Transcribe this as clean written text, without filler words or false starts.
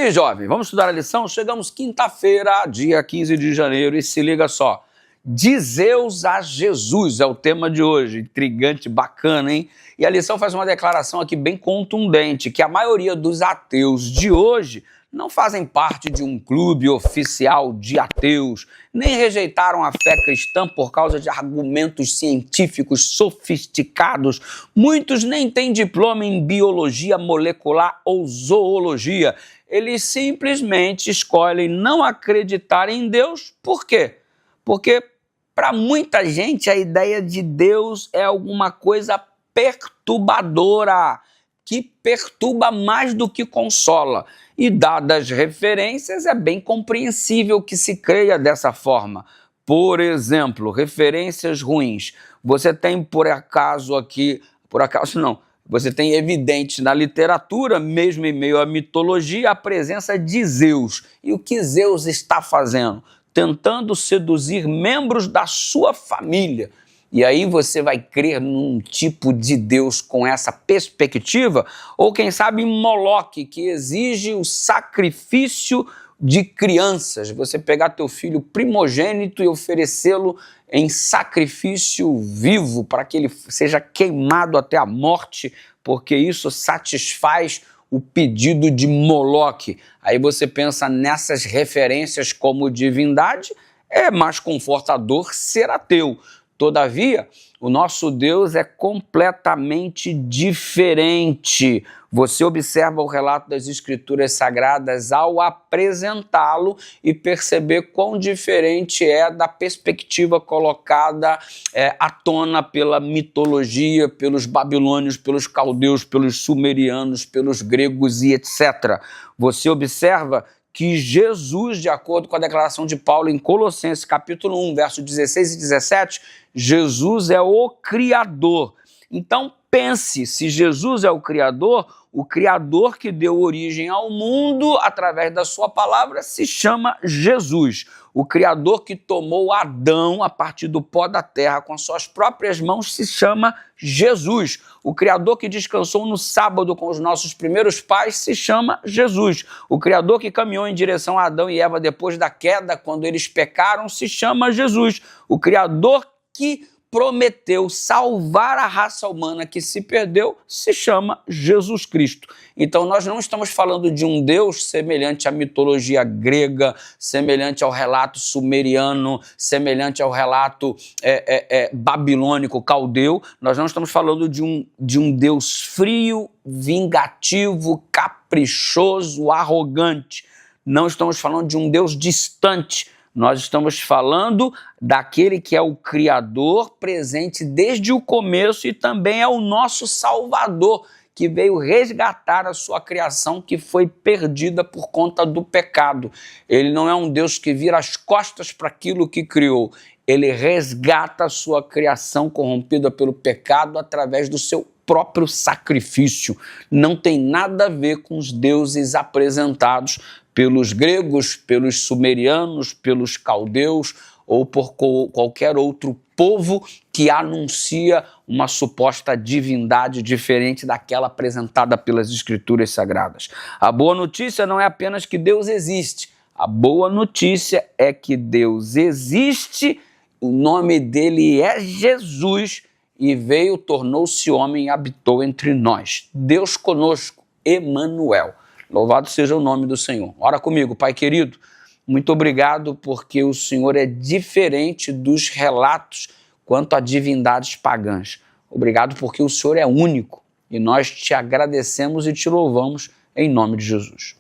aí, jovem, vamos estudar a lição? Chegamos quinta-feira, dia 15 de janeiro, e se liga só. De Zeus a Jesus é o tema de hoje, intrigante, bacana, hein? E a lição faz uma declaração aqui bem contundente, que a maioria dos ateus de hoje não fazem parte de um clube oficial de ateus, nem rejeitaram a fé cristã por causa de argumentos científicos sofisticados. Muitos nem têm diploma em biologia molecular ou zoologia. Eles simplesmente escolhem não acreditar em Deus. Por quê? Porque para muita gente a ideia de Deus é alguma coisa perturbadora, que perturba mais do que consola. E dadas as referências, é bem compreensível que se creia dessa forma. Por exemplo, referências ruins. Você tem você tem evidente na literatura, mesmo em meio à mitologia, a presença de Zeus. E o que Zeus está fazendo? Tentando seduzir membros da sua família. E aí você vai crer num tipo de Deus com essa perspectiva? Ou quem sabe em Moloque, que exige o sacrifício de crianças. Você pegar teu filho primogênito e oferecê-lo em sacrifício vivo para que ele seja queimado até a morte, porque isso satisfaz o pedido de Moloque. Aí você pensa nessas referências como divindade, é mais confortador ser ateu. Todavia, o nosso Deus é completamente diferente. Você observa o relato das Escrituras Sagradas ao apresentá-lo e perceber quão diferente é da perspectiva colocada à tona pela mitologia, pelos babilônios, pelos caldeus, pelos sumerianos, pelos gregos e etc. Você observa que Jesus, de acordo com a declaração de Paulo em Colossenses capítulo 1, versos 16 e 17, Jesus é o Criador. Então pense, se Jesus é o Criador que deu origem ao mundo através da sua palavra se chama Jesus. O Criador que tomou Adão a partir do pó da terra com as suas próprias mãos se chama Jesus. O Criador que descansou no sábado com os nossos primeiros pais se chama Jesus. O Criador que caminhou em direção a Adão e Eva depois da queda, quando eles pecaram, se chama Jesus. O Criador que prometeu salvar a raça humana que se perdeu, se chama Jesus Cristo. Então nós não estamos falando de um Deus semelhante à mitologia grega, semelhante ao relato sumeriano, semelhante ao relato babilônico, caldeu. Nós não estamos falando de um Deus frio, vingativo, caprichoso, arrogante. Não estamos falando de um Deus distante. Nós estamos falando daquele que é o Criador, presente desde o começo e também é o nosso Salvador, que veio resgatar a sua criação que foi perdida por conta do pecado. Ele não é um Deus que vira as costas para aquilo que criou. Ele resgata a sua criação corrompida pelo pecado através do seu próprio sacrifício. Não tem nada a ver com os deuses apresentados pelos gregos, pelos sumerianos, pelos caldeus ou por qualquer outro povo que anuncia uma suposta divindade diferente daquela apresentada pelas Escrituras Sagradas. A boa notícia não é apenas que Deus existe. A boa notícia é que Deus existe, o nome dele é Jesus e veio, tornou-se homem e habitou entre nós. Deus conosco, Emanuel. Louvado seja o nome do Senhor. Ora comigo, Pai querido, muito obrigado porque o Senhor é diferente dos relatos quanto a divindades pagãs. Obrigado porque o Senhor é único e nós te agradecemos e te louvamos em nome de Jesus.